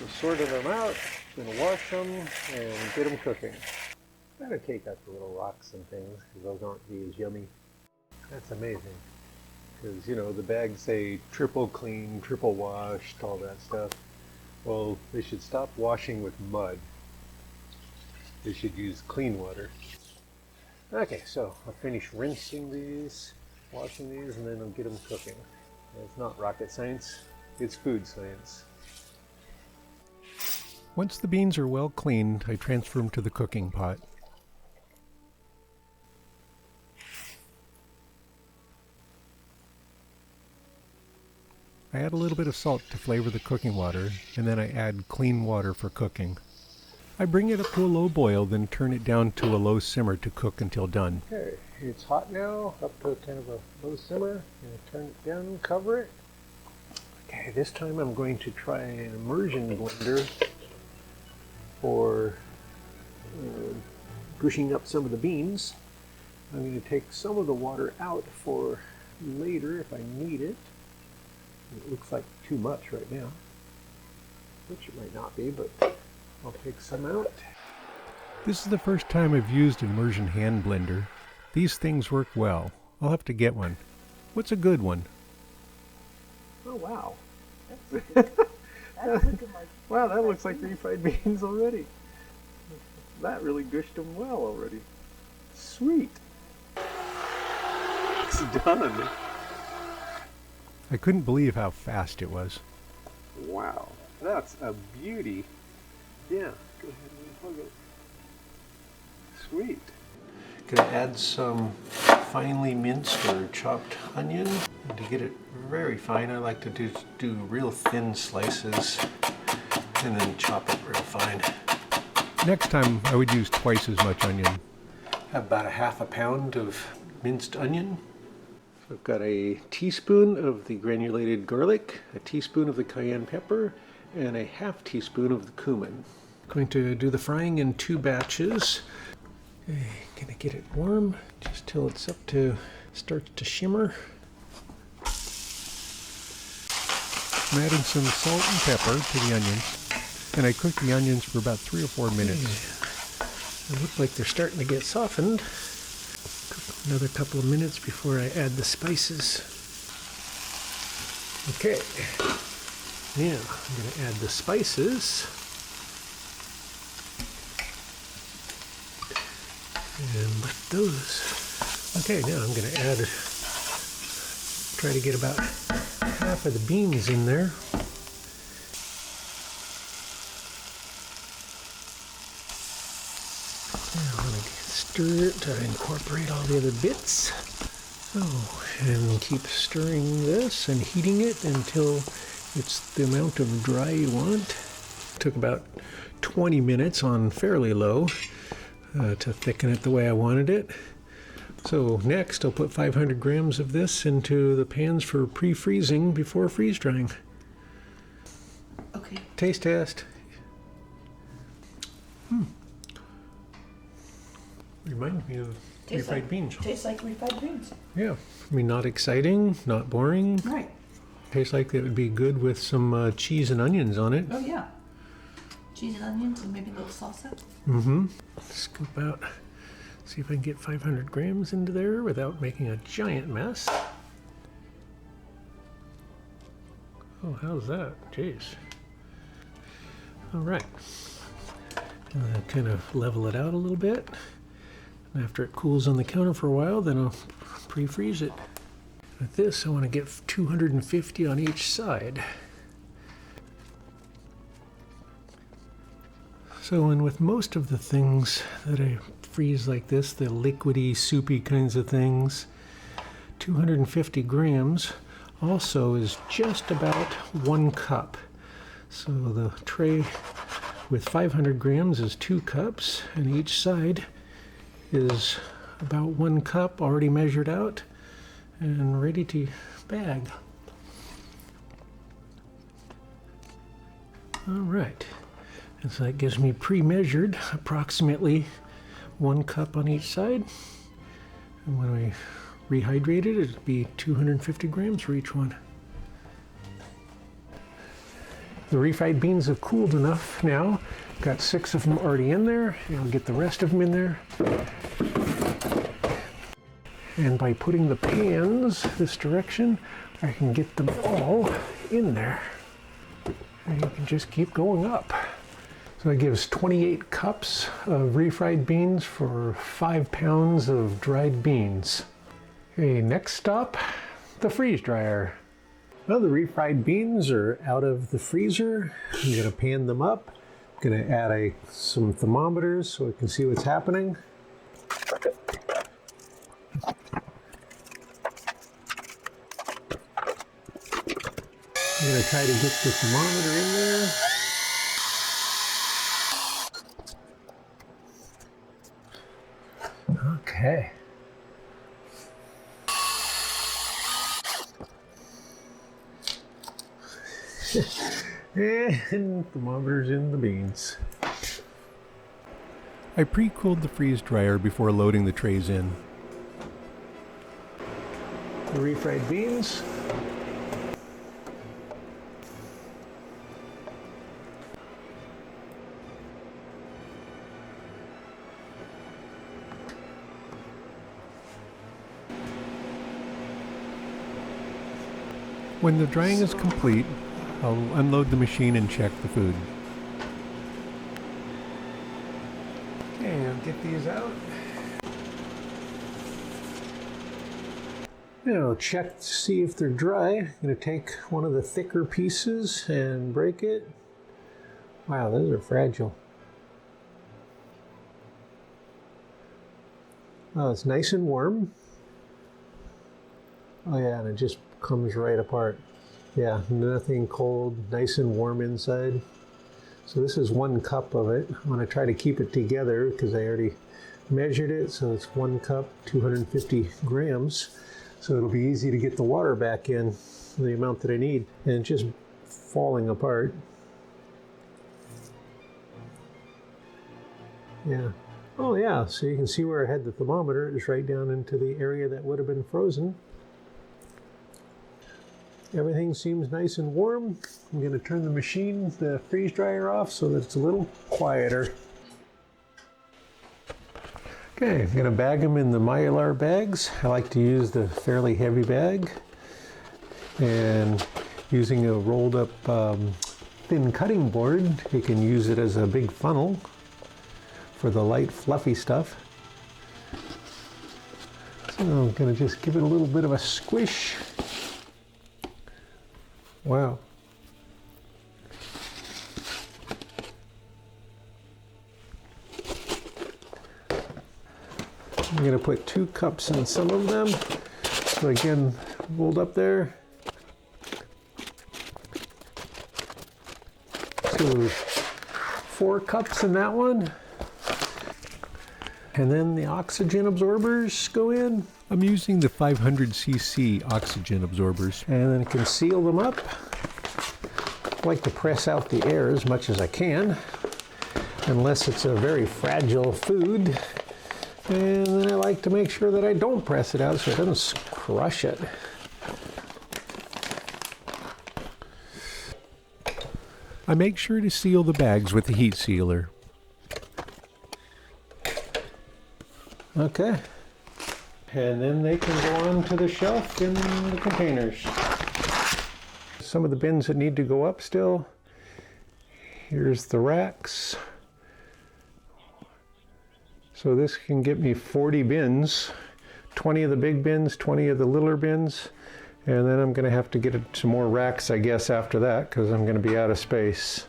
So sorted them out, gonna wash them and get them cooking. I'm gonna take out the little rocks and things because those aren't be as yummy. That's amazing. Because, you know, the bags say triple clean, triple washed, all that stuff. Well, they should stop washing with mud. They should use clean water. Okay, so I'll finish rinsing these, washing these, and then I'll get them cooking. It's not rocket science, it's food science. Once the beans are well cleaned, I transfer them to the cooking pot. I add a little bit of salt to flavor the cooking water, and then I add clean water for cooking. I bring it up to a low boil, then turn it down to a low simmer to cook until done. Okay, it's hot now, up to kind of a low simmer. And turn it down, cover it. Okay, this time I'm going to try an immersion blender for gushing up some of the beans. I'm going to take some of the water out for later if I need it. It looks like too much right now, which it might not be, but I'll take some out. This is the first time I've used an immersion hand blender. These things work well. I'll have to get one. What's a good one? Oh wow. Wow, that looks like refried beans already. That really gushed them well already. Sweet. It's done. I couldn't believe how fast it was. Wow, that's a beauty. Yeah, go ahead and unplug it. Sweet. Gonna add some finely minced or chopped onion. And to get it very fine, I like to do real thin slices and then chop it real fine. Next time I would use twice as much onion. Have about a half a pound of minced onion. I've got a teaspoon of the granulated garlic, a teaspoon of the cayenne pepper, and a half teaspoon of the cumin. Going to do the frying in 2 batches. Okay, gonna get it warm just till it's up to starts to shimmer. I'm adding some salt and pepper to the onions, and I cook the onions for about 3 or 4 minutes. They look like they're starting to get softened. Another couple of minutes before I add the spices. Okay, now I'm going to add the spices. And lift those. Okay, now I'm going to try to get about half of the beans in there. Stir it to incorporate all the other bits. Oh, and keep stirring this and heating it until it's the amount of dry you want. Took about 20 minutes on fairly low to thicken it the way I wanted it. So next I'll put 500 grams of this into the pans for pre-freezing before freeze drying. Okay. Taste test. Reminds me of refried beans. Tastes like refried beans. Yeah, I mean, not exciting, not boring. Right. Tastes like it would be good with some cheese and onions on it. Oh yeah. Cheese and onions and maybe a little salsa. Mm-hmm. Scoop out. See if I can get 500 grams into there without making a giant mess. Oh, how's that? Jeez. All right. Kind of level it out a little bit. After it cools on the counter for a while, then I'll pre-freeze it. With this, I want to get 250 on each side. So, and with most of the things that I freeze like this, the liquidy, soupy kinds of things, 250 grams also is just about 1 cup. So the tray with 500 grams is 2 cups, and each side is about 1 cup already measured out and ready to bag. All right, and so that gives me pre-measured approximately 1 cup on each side. And when I rehydrate it, it'd be 250 grams for each one. The refried beans have cooled enough now. Got 6 of them already in there, and I'll get the rest of them in there. And by putting the pans this direction, I can get them all in there. And you can just keep going up. So that gives 28 cups of refried beans for 5 pounds of dried beans. Okay, next stop, the freeze dryer. Well, the refried beans are out of the freezer. I'm gonna pan them up. I'm gonna add some thermometers so I can see what's happening. I'm gonna try to get the thermometer in there. Okay. And thermometer's in the beans. I pre-cooled the freeze dryer before loading the trays in. The refried beans. When the drying is complete, I'll unload the machine and check the food. Okay, I'll get these out. Now I'll check to see if they're dry. I'm going to take one of the thicker pieces and break it. Wow, those are fragile. Oh, it's nice and warm. Oh yeah, and it just comes right apart. Yeah, nothing cold, nice and warm inside. So this is 1 cup of it. I'm gonna try to keep it together because I already measured it. So it's 1 cup, 250 grams. So it'll be easy to get the water back in, the amount that I need. And it's just falling apart. Yeah. Oh yeah, so you can see where I had the thermometer. It's right down into the area that would have been frozen. Everything seems nice and warm. I'm going to turn the freeze dryer off so that it's a little quieter. Okay, I'm going to bag them in the Mylar bags. I like to use the fairly heavy bag. And using a rolled up thin cutting board, you can use it as a big funnel for the light fluffy stuff. So I'm going to just give it a little bit of a squish. Wow. I'm going to put 2 cups in some of them. So again, rolled up there. So 4 cups in that one. And then the oxygen absorbers go in. I'm using the 500cc oxygen absorbers. And then I can seal them up. I like to press out the air as much as I can, unless it's a very fragile food. And then I like to make sure that I don't press it out so it doesn't crush it. I make sure to seal the bags with the heat sealer. Okay. And then they can go on to the shelf in the containers. Some of the bins that need to go up still. Here's the racks. So this can get me 40 bins, 20 of the big bins, 20 of the littler bins. And then I'm going to have to get some more racks, I guess, after that, because I'm going to be out of space.